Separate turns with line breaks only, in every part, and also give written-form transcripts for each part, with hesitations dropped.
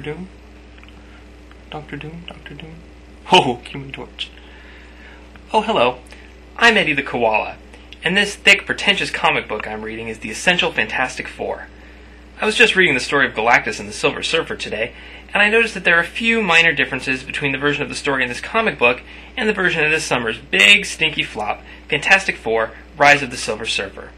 Doom? Dr. Doom? Dr. Doom? Oh, Human Torch. Oh, hello. I'm Eddie the Koala, and this thick, pretentious comic book I'm reading is the Essential Fantastic Four. I was just reading the story of Galactus and the Silver Surfer today, and I noticed that there are a few minor differences between the version of the story in this comic book and the version of this summer's big, stinky flop, Fantastic Four, Rise of the Silver Surfer.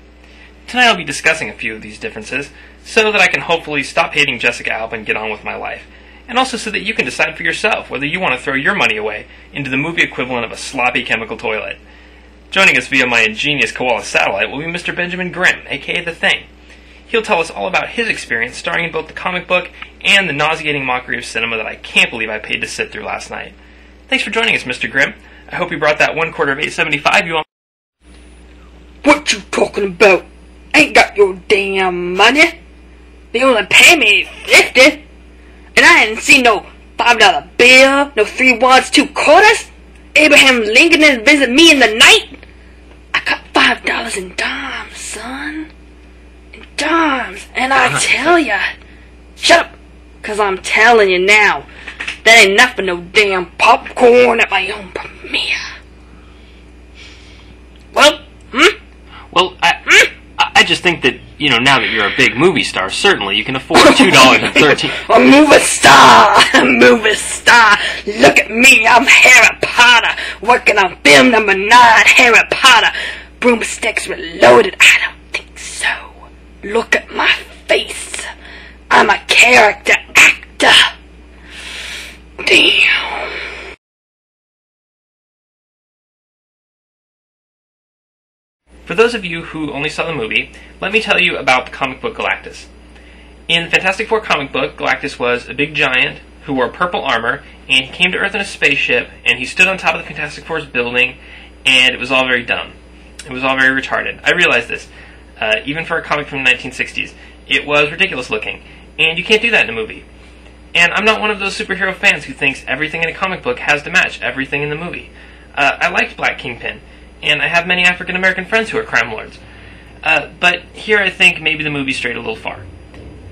Tonight I'll be discussing a few of these differences, so that I can hopefully stop hating Jessica Alba and get on with my life, and also so that you can decide for yourself whether you want to throw your money away into the movie equivalent of a sloppy chemical toilet. Joining us via my ingenious koala satellite will be Mr. Benjamin Grimm, aka The Thing. He'll tell us all about his experience starring in both the comic book and the nauseating mockery of cinema that I can't believe I paid to sit through last night. Thanks for joining us, Mr. Grimm. I hope you brought that 1/4 of $8.75 you want.
What you talking about? Ain't got your damn money. They only pay me $50. And I ain't seen no $5 bill, no 3 wads, 2 quarters. Abraham Lincoln didn't visit me in the night. I got $5 in dimes, son. In dimes. And I tell ya. Shut up, 'cause I'm telling you now. That ain't enough for no damn popcorn at my own premiere. Well,
Well, I just think that, now that you're a big movie star, certainly you can afford $2.13.
A movie star! A movie star! Look at me, I'm Harry Potter, working on film number 9, Harry Potter. Broomsticks reloaded, I don't think so. Look at my face. I'm a character actor. Damn.
For those of you who only saw the movie, let me tell you about the comic book Galactus. In the Fantastic Four comic book, Galactus was a big giant who wore purple armor, and he came to Earth in a spaceship, and he stood on top of the Fantastic Four's building, and it was all very dumb. It was all very retarded. I realize this, even for a comic from the 1960s. It was ridiculous looking, and you can't do that in a movie. And I'm not one of those superhero fans who thinks everything in a comic book has to match everything in the movie. I liked Black Kingpin, and I have many African-American friends who are crime lords. But here I think maybe the movie strayed a little far.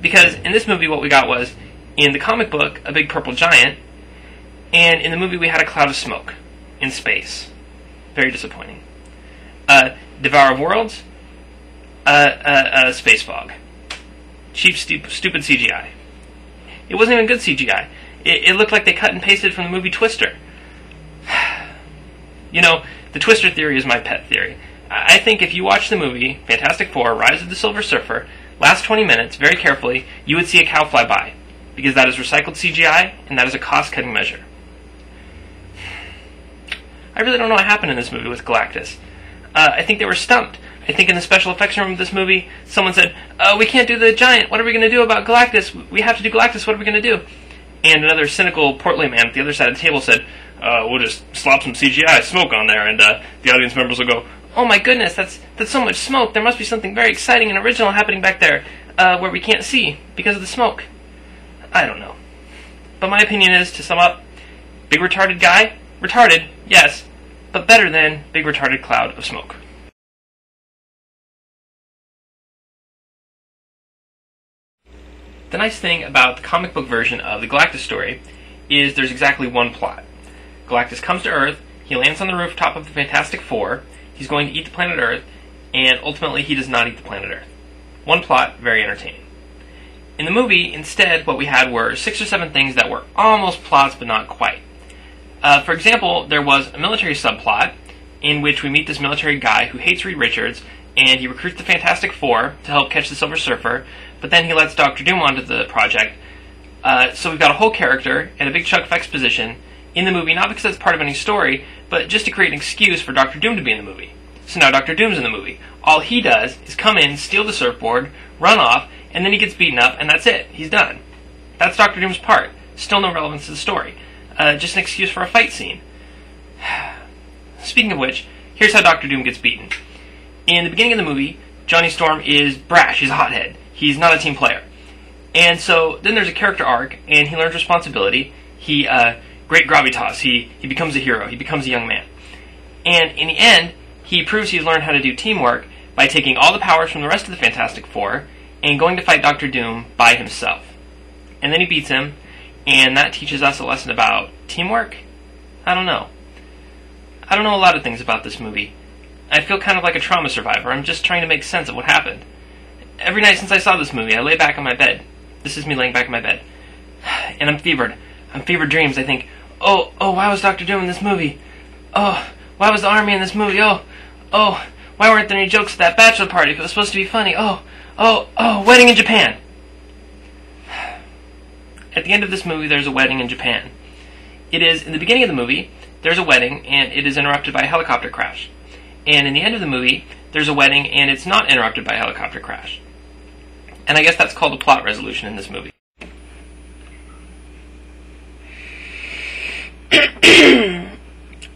Because in this movie what we got was, in the comic book, a big purple giant, and in the movie we had a cloud of smoke in space. Very disappointing. Devour of Worlds, space fog. Cheap, stupid CGI. It wasn't even good CGI. It looked like they cut and pasted from the movie Twister. The Twister theory is my pet theory. I think if you watch the movie Fantastic Four, Rise of the Silver Surfer, last 20 minutes, very carefully, you would see a cow fly by. Because that is recycled CGI, and that is a cost-cutting measure. I really don't know what happened in this movie with Galactus. I think they were stumped. I think in the special effects room of this movie, someone said, we can't do the giant. What are we going to do about Galactus? We have to do Galactus. What are we going to do? And another cynical, portly man at the other side of the table said, we'll just slop some CGI smoke on there, and the audience members will go, oh my goodness, that's so much smoke. There must be something very exciting and original happening back there where we can't see because of the smoke. I don't know. But my opinion is, to sum up, big retarded guy, retarded, yes, but better than big retarded cloud of smoke. The nice thing about the comic book version of the Galactus story is there's exactly one plot. Galactus comes to Earth, he lands on the rooftop of the Fantastic Four, he's going to eat the planet Earth, and ultimately he does not eat the planet Earth. One plot, very entertaining. In the movie, instead, what we had were 6 or 7 things that were almost plots, but not quite. For example, there was a military subplot in which we meet this military guy who hates Reed Richards, and he recruits the Fantastic Four to help catch the Silver Surfer, but then he lets Dr. Doom onto the project. So we've got a whole character and a big chunk of exposition in the movie, not because it's part of any story, but just to create an excuse for Dr. Doom to be in the movie. So now Dr. Doom's in the movie. All he does is come in, steal the surfboard, run off, and then he gets beaten up, and that's it. He's done. That's Dr. Doom's part. Still no relevance to the story. Just an excuse for a fight scene. Speaking of which, here's how Dr. Doom gets beaten. In the beginning of the movie, Johnny Storm is brash. He's a hothead. He's not a team player. And so then there's a character arc, and he learns responsibility. He, great gravitas. He becomes a hero. He becomes a young man. And in the end, he proves he's learned how to do teamwork by taking all the powers from the rest of the Fantastic Four and going to fight Dr. Doom by himself. And then he beats him, and that teaches us a lesson about teamwork? I don't know. I don't know a lot of things about this movie. I feel kind of like a trauma survivor. I'm just trying to make sense of what happened. Every night since I saw this movie, I lay back on my bed. This is me laying back in my bed. And I'm fevered. I'm fevered dreams. I think, oh, why was Dr. Doom in this movie? Oh, why was the army in this movie? Oh, why weren't there any jokes at that bachelor party if it was supposed to be funny? Oh, wedding in Japan. At the end of this movie, there's a wedding in Japan. It is, in the beginning of the movie, there's a wedding, and it is interrupted by a helicopter crash. And in the end of the movie, there's a wedding, and it's not interrupted by a helicopter crash. And I guess that's called a plot resolution in this movie.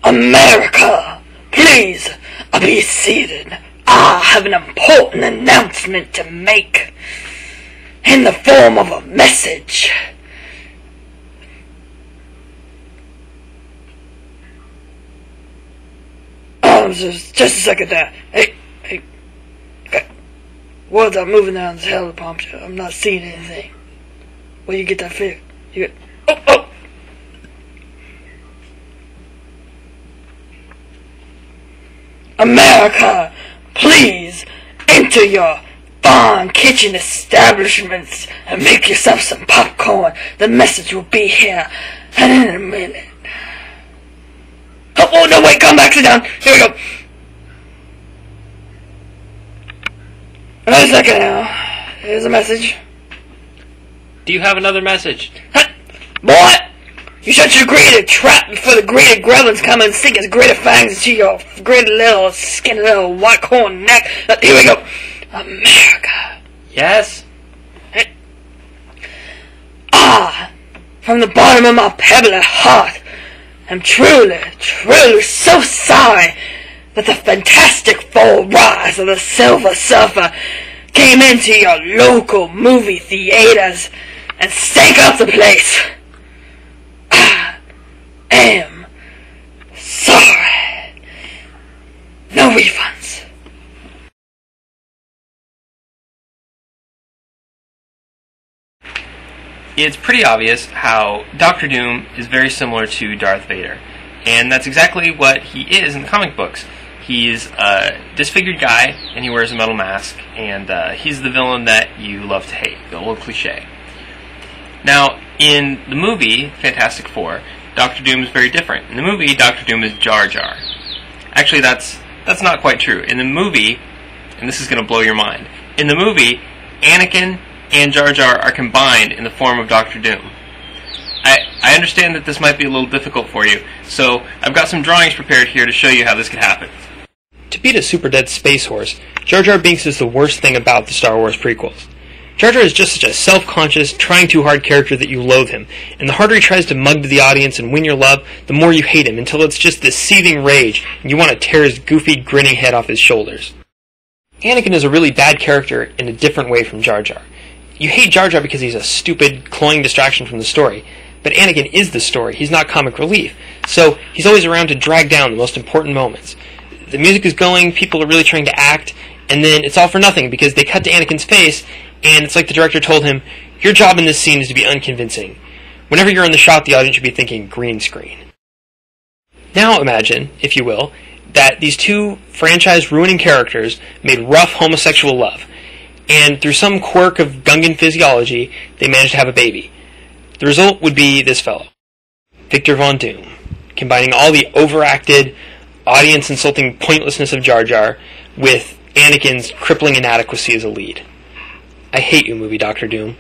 America, please be seated. I have an important announcement to make in the form of a message. Just a second there. Hey. Words are moving down this helicopter. I'm not seeing anything. Where you get that figure? You get... Oh! America, please enter your fine kitchen establishments and make yourself some popcorn. The message will be here in a minute. Oh, no, wait, come back, sit down. Here we go. Wait a second now. Here's a message.
Do you have another message?
Boy! You shut your greater trap before the greater gremlins come and sink his greater fangs into your greater little skinny little white corn neck. Here we go. America.
Yes?
From the bottom of my pebbly heart, I'm truly so sorry that the Fantastic Four Rise of the Silver Surfer came into your local movie theaters and stank up the place. I am sorry. No refunds.
It's pretty obvious how Dr. Doom is very similar to Darth Vader. And that's exactly what he is in the comic books. He's a disfigured guy, and he wears a metal mask, and he's the villain that you love to hate, the old cliche. Now, in the movie, Fantastic Four, Dr. Doom is very different. In the movie, Dr. Doom is Jar Jar. Actually, that's not quite true. In the movie, and this is going to blow your mind, in the movie, Anakin and Jar Jar are combined in the form of Dr. Doom. I understand that this might be a little difficult for you, so I've got some drawings prepared here to show you how this could happen. To beat a super dead space horse, Jar Jar Binks is the worst thing about the Star Wars prequels. Jar Jar is just such a self-conscious, trying-too-hard character that you loathe him, and the harder he tries to mug to the audience and win your love, the more you hate him, until it's just this seething rage, and you want to tear his goofy, grinning head off his shoulders. Anakin is a really bad character in a different way from Jar Jar. You hate Jar Jar because he's a stupid, cloying distraction from the story, but Anakin is the story. He's not comic relief, so he's always around to drag down the most important moments. The music is going, people are really trying to act, and then it's all for nothing because they cut to Anakin's face, and it's like the director told him, your job in this scene is to be unconvincing. Whenever you're in the shot, the audience should be thinking green screen. Now imagine, if you will, that these two franchise-ruining characters made rough homosexual love, and through some quirk of Gungan physiology, they managed to have a baby. The result would be this fellow, Victor Von Doom, combining all the overacted, audience-insulting pointlessness of Jar Jar with Anakin's crippling inadequacy as a lead. I hate you, movie Dr. Doom.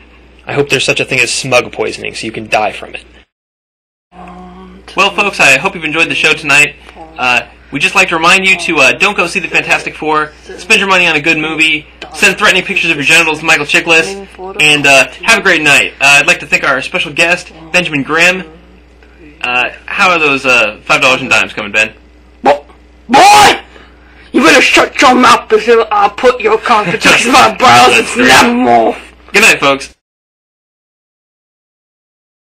I hope there's such a thing as smug poisoning so you can die from it. Well, folks, I hope you've enjoyed the show tonight. We'd just like to remind you to don't go see the Fantastic Four, spend your money on a good movie, send threatening pictures of your genitals to Michael Chiklis, and have a great night. I'd like to thank our special guest, Benjamin Grimm. How are those $5 and dimes coming, Ben?
Boy! You better shut your mouth before I put your contacts in my brows and snap them off.
Good night, folks.